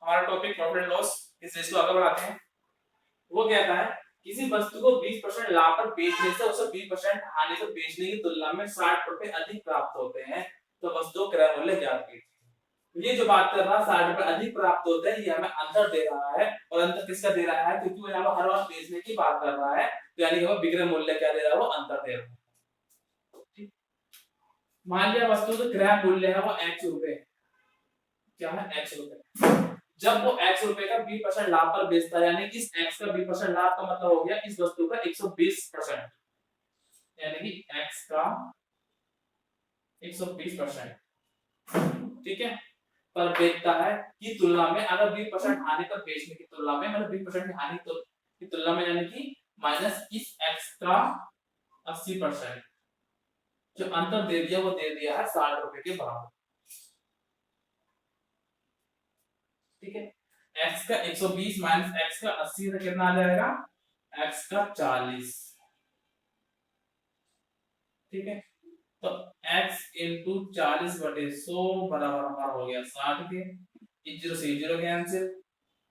हमारा topic profit and loss. इस race को आगे बढ़ाते हैं। वो कहता है किसी वस्तु को 20% लाभ पर बेचने से उसे 20% हानि पर बेचने की तुलना में 60 रुपए अधिक प्राप्त होते हैं, तो वस्तु क्रय मूल्य ज्ञात कीजिए। ये जो बात कर रहा है 60 रुपए अधिक प्राप्त होते हैं, ये हमें अंतर दे रहा है। और अंतर किसका दे रहा है? क्योंकि वो यहाँ पर हर बार बेचने की बात कर रहा है, तो यानी कि विक्रय मूल्य क्या दे रहा है? वो अंतर दे रहा है। मान लिया वस्तु का क्रय मूल्य है वो x रुपए, क्या है? x रुपए। जब वो x रुपए का 20% लाभ पर बेचता है, यानी इस x का 20% लाभ का मतलब हो गया इस वस्तु का 120%, यानी कि x का 120%, ठीक है, पर बेचता है की तुलना में। अगर 20% हानि पर बेचने की तुलना में, मतलब 20% की हानि की तुलना में, यानी कि माइनस इस x का 80%, जो अंतर दे दिया वो दे दिया है 60 रुपए के बराबर, ठीक है। x का 120 माइनस x का 80 से कितना आ जाएगा? x का 40, ठीक है। तो x इंटू 40 बटे 100 बराबर हमारा हो गया 60 के। इस 0 से 0 कैंसिल,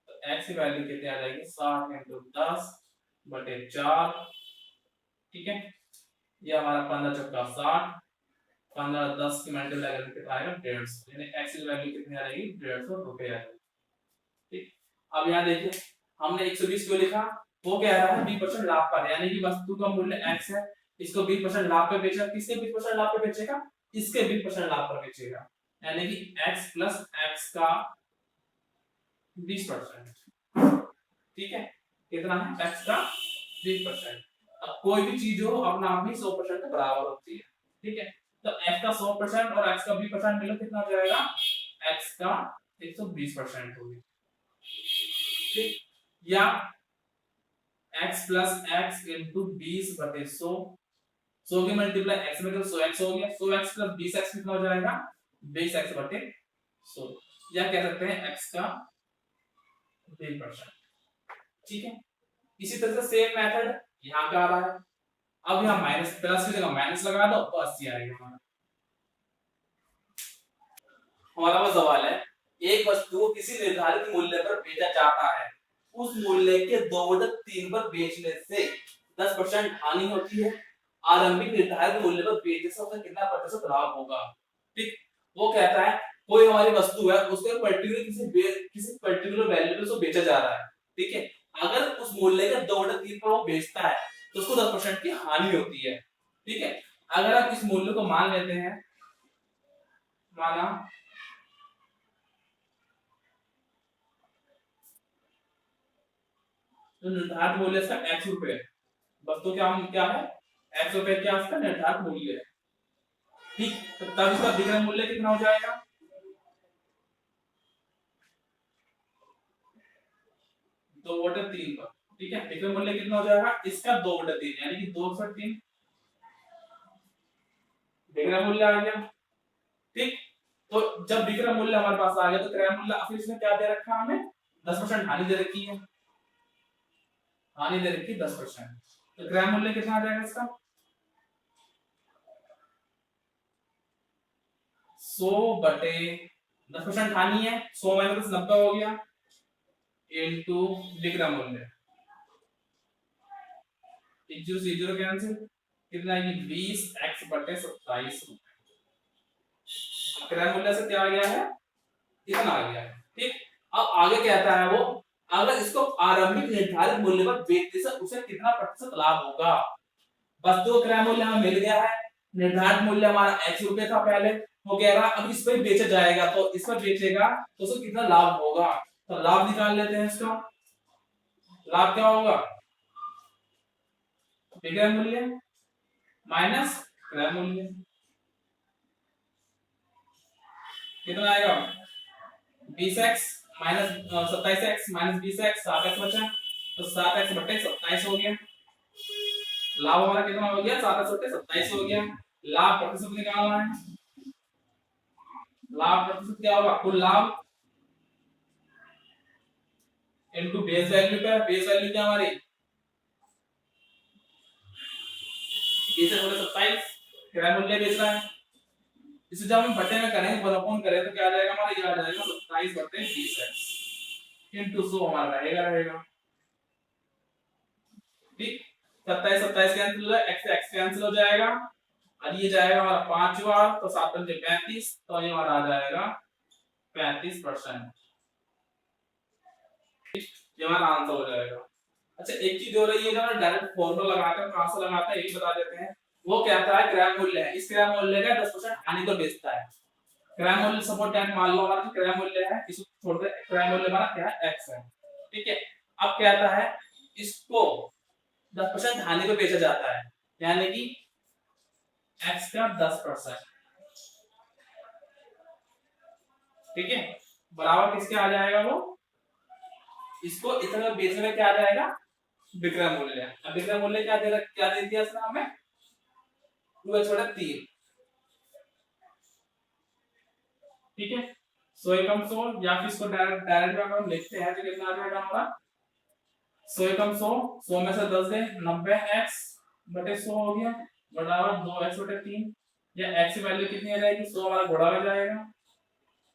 तो x की वैल्यू कितनी आ जाएगी? 60 इंटू 10 बटे 4, ठीक है। ये हमारा 15 चौका 60, 15 10 की मल्टीप्लाई करके कितना आएगा? 150, यानी x की वैल्यु कितनी आ जाएगी? 150 रुपए आ जाएगी, ठीक। अब यहाँ देखिए हमने 120 क्यों लिखा? वो कह रहा है 20% लाभ पर, यानी कि वस्तु का मूल्य x है, इसको 20% लाभ पे बेचेगा। किसके 20% लाभ पे बेचेगा? इसके 20% लाभ पर बेचेगा, यानी कि x प्लस x का 20%, ठीक है। कितना है? x का 20%। अब कोई भी चीज हो अपना आप ही 100% के बराबर होती है, ठीक है। तो x का 100% और x का 20% मिलो कितना हो जाएगा? x का 120% होगी, ठीक। या x प्लस x इंटू 20 बटे 100, 100 की मल्टीप्लाई x में तो 100x हो गया, 100x प्लस 20x कितना हो जाएगा? 20x बटे 100, या कह सकते हैं x का 20%, ठीक है। इसी तरह से सेम मेथड यहाँ का आ रहा है। अब यहाँ माइनस प्लस की जगह माइनस लगा दो तो 80 आएगा हमारा। हमारा वो सवाल है, एक वस्तु को किसी निर्धारित मूल्य पर बेचा जाता है, उस मूल्य के 2/3 पर बेचने से 10% हानि होती है, आरंभिक निर्धारित मूल्य पर बेचने से उसे कितना प्रतिशत लाभ होगा, ठीक। वो कहता है कोई हमारी वस्तु है, उसको पर्टिकुलर किसी पर्टिकुलर वैल्यू पे उसको बेचा जा रहा है, ठीक है। अगर उस मूल्य के 2/3 पर वो बेचता है तो उसको 10% की हानि होती है, ठीक है। अगर आप इस मूल्य को मान लेते हैं, माना तो निर्धारित मूल्य इसका x रुपए है, वस्तु क्या है? x रुपए क्या इसका निर्धारित मूल्य है, ठीक। तो तब इसका विक्रय मूल्य कितना हो जाएगा? 2/3 पर, ठीक है। विक्रय मूल्य कितना हो जाएगा? इसका 2/3, यानी कि 2/3 विक्रय मूल्य आ गया, ठीक। तो जब विक्रय मूल्य हमारे पास आ गया तो क्रय मूल्य, फिर इसमें क्या दे रखा है हमें? 10% हानि दे रखी है, हानि दे रखी 10%, तो क्रय मूल्य कितना आ जाएगा इसका? 100 बटे 10% हानि है, 100 माइनस 90 हो गया, इनटू विक्रय मूल्य, 0 से 0 कैंसिल, कितना आएगी? 20x बटे 27 रुपए। क्रय मूल्य से क्या आ गया है? इतना आ गया है, ठीक। अब आगे कहता है वो, अगर इसको आरंभिक निर्धारित मूल्य पर बेचने से उसे कितना प्रतिशत लाभ होगा। वस्तु का क्रय मूल्य हमें मिल गया है, निर्धारित मूल्य हमारा x रुपए था पहले, हो गया। अब इस पर बेचा जाएगा, तो इस पर बेचेगा तो उसको कितना लाभ होगा, तो लाभ निकाल लेते हैं इसका। लाभ क्या होगा? विक्रय मूल्य माइनस क्रय मूल्य, कितना आएगा? 20x minus 27x minus 20x, 7x बचा, तो 7x बटे 27 हो गया। लाभ हमारा कितना हो गया? 7x बटे 27 हो गया। लाभ प्रतिशत निकालना है, लाभ प्रतिशत क्या होगा? कुल लाभ इनटू बेस वैल्यू पे, बेस वैल्यू क्या हमारी? 20 बटे 27, क्रय मूल्य बेच रहा है। इसे जब हम बटे में करेंगे, 1/4 करें तो क्या आ जाएगा हमारा? ये आ जाएगा 27 बटे 20x, इंटू 100 हमारा रहेगा। ठीक, 27 27 कैंसिल हो जाए, x से x कैंसिल हो जाएगा और ये जाएगा हमारा 5 बार, तो 7 पंजे 35, तो ये हमारा आ जाएगा 35%। ये हमारा आंसर हो जाएगा। अच्छा एक चीज हो रही है, जो डायरेक्ट फॉर्मूला लगाकर कहां से लगाते हैं ये बता देते हैं। वो कहता है क्रय मूल्य है, इस क्रय मूल्य का 10% हानि तो बेचता है। क्रय मूल्य सपोर्ट टैग मान लो हमारा क्रय मूल्य है, इसको छोड़ दे, क्रय मूल्य हमारा क्या है x है। ठीक है, अब कहता है इसको 10% हानि पे बेचा जाता है, यानी कि x का 10%। ठीक है, बराबर किसके आ जाएगा वो, इसको इतना बेचने में क्या आ जाएगा, विक्रय मूल्य। अब विक्रय मूल्य क्या दे दिया इसने हमें, 2x/3। ठीक है, 100 एकम 100, या फिर इसको डायरेक्ट में हम लिखते हैं तो कितना आ जाएगा हमारा 100 एकम 100, 100 में से 10 दे 90x/100 हो गया, बराबर 2x/3। या x की वैल्यू कितनी आ जाएगी, 100 हमारा गुणा में जाएगा,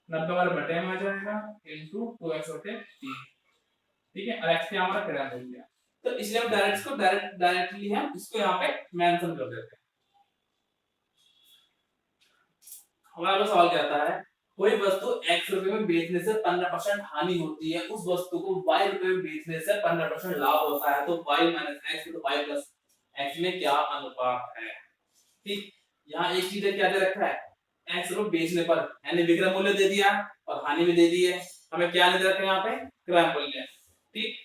90 हमारे बटे में आ जाएगा, इनटू 2x/3। ठीक है, और x पे हमारा क्रय मूल्य, तो इसलिए हम डायरेक्टली हम इसको यहाँ पे मेंशन कर देते हैं। हमारा सवाल कहता है कोई वस्तु x रुपए में बेचने से 15% हानि होती है, उस वस्तु को y रुपए में बेचने से 15% लाभ होता है, तो y - x तो y + x में क्या अनुपात है। ठीक, यहाँ एक चीज क्या दे रखा है, x रुपए बेचने पर, यानी विक्रय मूल्य दे दिया और हानि भी दे दी है, हमें क्या दे रखा है यहाँ पे, क्रय मूल्य। ठीक,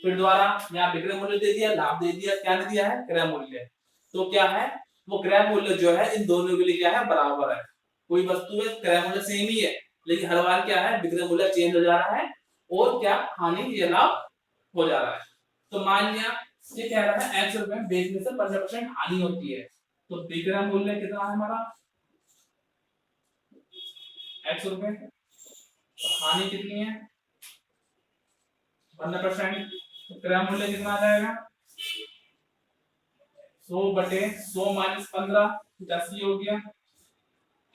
फिर दोबारा यहाँ विक्रय मूल्य दे दिया, लाभ दे दिया, क्या दे दिया है, क्रय मूल्य। तो क्या है वो क्रय मूल्य जो है इन दोनों के लिए क्या है, बराबर है। कोई वस्तु में क्रय मूल्य सेम ही है, लेकिन हर बार क्या है, विक्रय मूल्य चेंज हो जा रहा है और क्या हानि या लाभ हो जा रहा है। तो मान लिया ये कह रहा है x रुपए में बेचने से 15% हानि होती है, तो विक्रय मूल्य कितना है हमारा, x रुपए, हानि कितनी है 15%, तो क्रय मूल्य कितना आ जाएगा 100/100 - 15, 85 हो गया,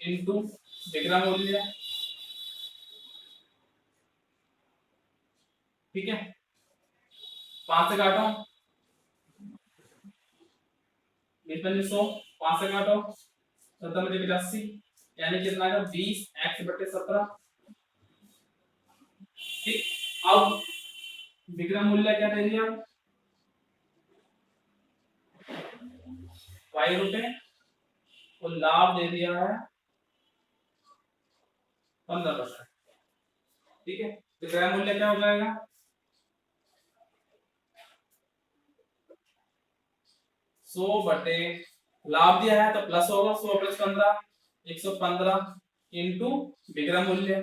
इनटू विक्रय मूल्य। ठीक है, 5 से काटो, 20 × 5 से काटो, 17 × 85, यानी कितना आएगा 20x/17। ठीक, अब विक्रय मूल्य क्या दे दिया, y रुपए, और लाभ दे दिया है 15%। ठीक है, तो क्रय मूल्य क्या हो जाएगा, 100 लाभ दिया है तो प्लस होगा, 100 + 15 115 इनटू विक्रय मूल्य।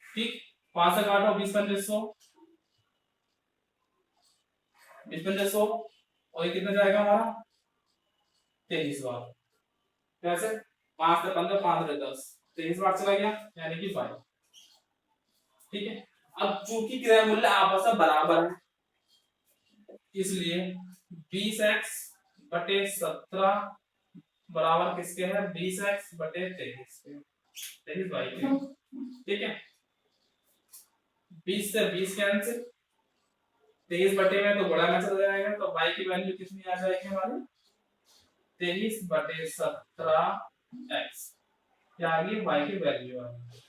ठीक, 5 से काटो, 20 × 5 = 100, 20 × 5 = 100, और ये कितना जाएगा हमारा 23 बार। कैसे, 5 से 15, 5 से 10, 23 बार चला गया, यानी कि 5। ठीक है, अब चूंकि क्रय मूल्य आपस में बराबर है, इसलिए 20x/17 बराबर किसके है, 20x/23 के, 23 बाई के। ठीक है, 20 से 20 कैंसिल, 23 बटे में तो गुणा में चला जाएगा, तो y की वैल्यू कितनी आ जाएगी हमारी 23/17x, क्या आ गई y की वैल्यू आ गई।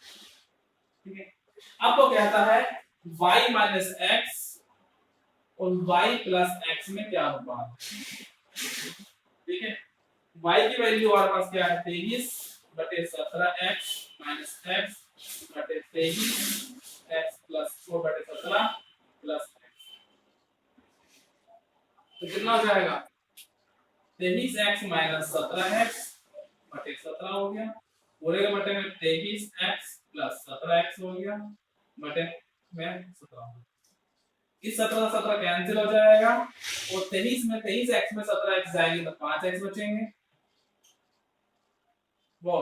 ठीक है, अब वो कहता है y - x और y + x में क्या अनुपात। ठीक है, y की वैल्यू हमारे पास क्या है 23/17x - x/23 x + 4/17 + x, तो कितना हो जाएगा 23x - 17x/17 हो गया, पूरे के बटे में 23x + 17x हो गया, बटे में 17। इस 17 17 कैंसिल हो जाएगा, और 23 में 23x में 17x जाएंगे तो 5x बचेंगे, वो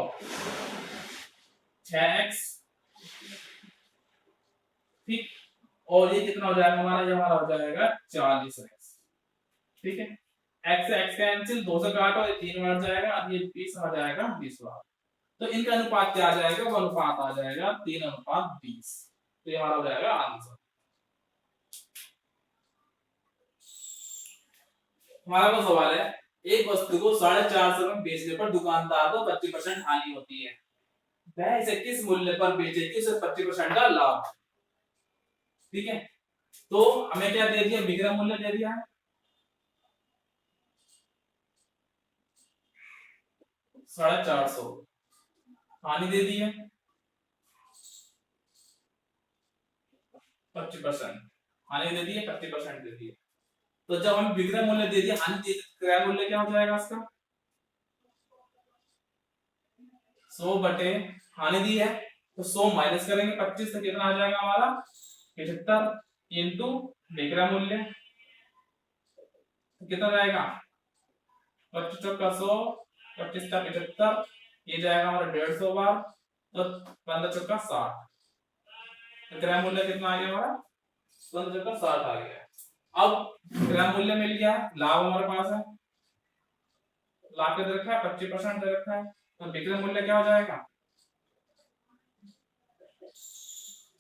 6x। ठीक, और ये कितना हो जाएगा हमारा, ये हमारा हो जाएगा 40x। ठीक है, x से x कैंसिल, 2 से काटो, ये 3 बार जाएगा, अब ये 20 आ जाएगा 20 बार, तो इनका अनुपात क्या आ जाएगा, वो अनुपात आ जाएगा 3:20। तो ये हमारा हो जाएगा आंसर। हमारा वो सवाल है, एक वस्तु को 450 में बेचने पर दुकानदार को 25% हानि होती है, वह इसे किस मूल्य पर बेचे कि उसे 25% का लाभ। ठीक है, तो हमें क्या दे दिया, विक्रय मूल्य दे दिया है 450, हानि दे दी है 25%, हानि दे दी है 25% दे दी है। तो जब हम विक्रय मूल्य दे दिया, हानि दे दी, क्रय मूल्य क्या हो जाएगा इसका 100 बटे हानि दी है, तो 100 माइनस करेंगे 25 तो कितना आ जाएगा हमारा 75 इंटू विक्रय मूल्य, तो कितना जाएगा 25 चौका 100, 25 का 75, ये जाएगा हमारा 150 बार, तो 15 चौका 60, तो क्रय मूल्य कितना आ गया हमारा 15 चौका 60 आ गया। अब क्रय मूल्य मिल गया, लाभ हमारे पास है, लाभ के दे रखा है 25% दे रखा है, तो विक्रय मूल्य क्या हो जाएगा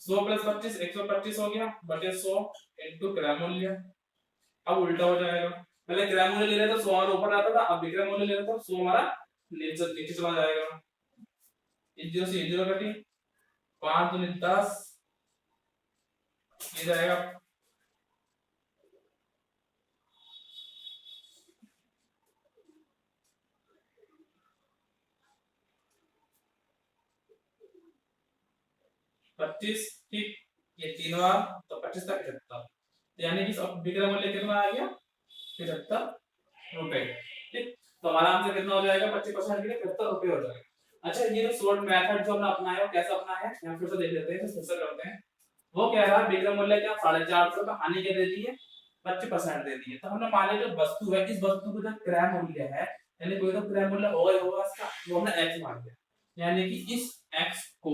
100 प्लस 25 125 हो गया बटे 100 इंटू क्रय मूल्य। अब उल्टा हो जाएगा, पहले क्रय मूल्य ले रहे तो 100 हमारा ऊपर आता था, अब विक्रय मूल्य ले रहे तो 100 हमारा नीचे चला जाएगा। इस जीरो से जीरो कटी, 5 दूनी 10, ये जाएगा 25, ठीक, ये 3 बार तो 25 का 75, यानी कि अब विक्रय मूल्य कितना आ गया 75 रुपए। ठीक, तो हमारा आंसर कितना हो जाएगा 25% के लिए 75 रुपए हो जाएगा। अच्छा, ये जो शॉर्ट मेथड जो हमने अपनाया है वो कैसे अपनाया है, यहाँ फिर से देख लेते हैं, फिर से करते हैं। वो कह रहा है विक्रय मूल्य क्या 450 का, हानि क्या दे दी है 25% दे दी है। तो हमने मान लिया जो वस्तु है, इस वस्तु का जो क्रय मूल्य है, यानी कोई तो क्रय मूल्य होगा ही होगा इसका, वो हमने x मान लिया, यानी कि इस x को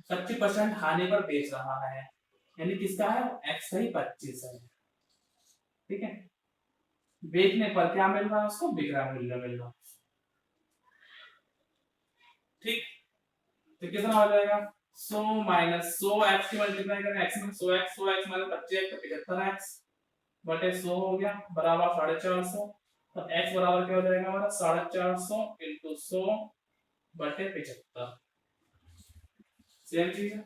25% हानि पर बेच रहा है, यानी किसका है x का ही 25 है। ठीक है, बेचने पर क्या मिल रहा है उसको विक्रय मूल्य मिल रहा है। ठीक, तो कितना हो जाएगा 100 माइनस 100 x की मल्टीप्लाई करें x में 100x माइनस 25 तो 75x बटे 100 हो गया बराबर 450, तो x बराबर क्या हो जाएगा हमारा 450 इंटू 100 बटे 75, सेम चीज है,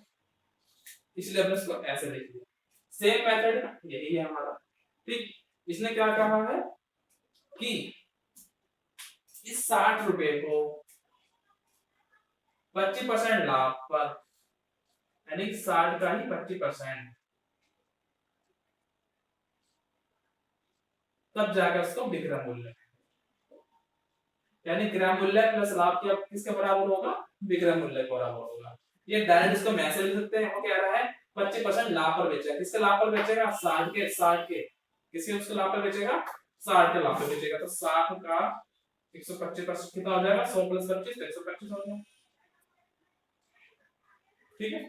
इसलिए हमने इसको ऐसे लिख दिया। सेम मेथड यही है हमारा। ठीक, इसने क्या कहा है कि इस 60 रुपए को 25% लाभ पर, यानी 60 का ही 25%, तब जाकर उसको विक्रय मूल्य, यानी क्रय मूल्य प्लस लाभ की किसके बराबर होगा विक्रय मूल्य के बराबर होगा। ये डायरेक्ट इसको मैसेज लिख सकते हैं, वो कह रहा है 25% लाभ पर बेचेगा, किसके लाभ पर बेचेगा 60 के किसके उसके लाभ पर बेचेगा 60 के लाभ पर बेचेगा, तो 60 का 125% कितना हो जाएगा 100 प्लस 25 125 हो जाएगा। ठीक है,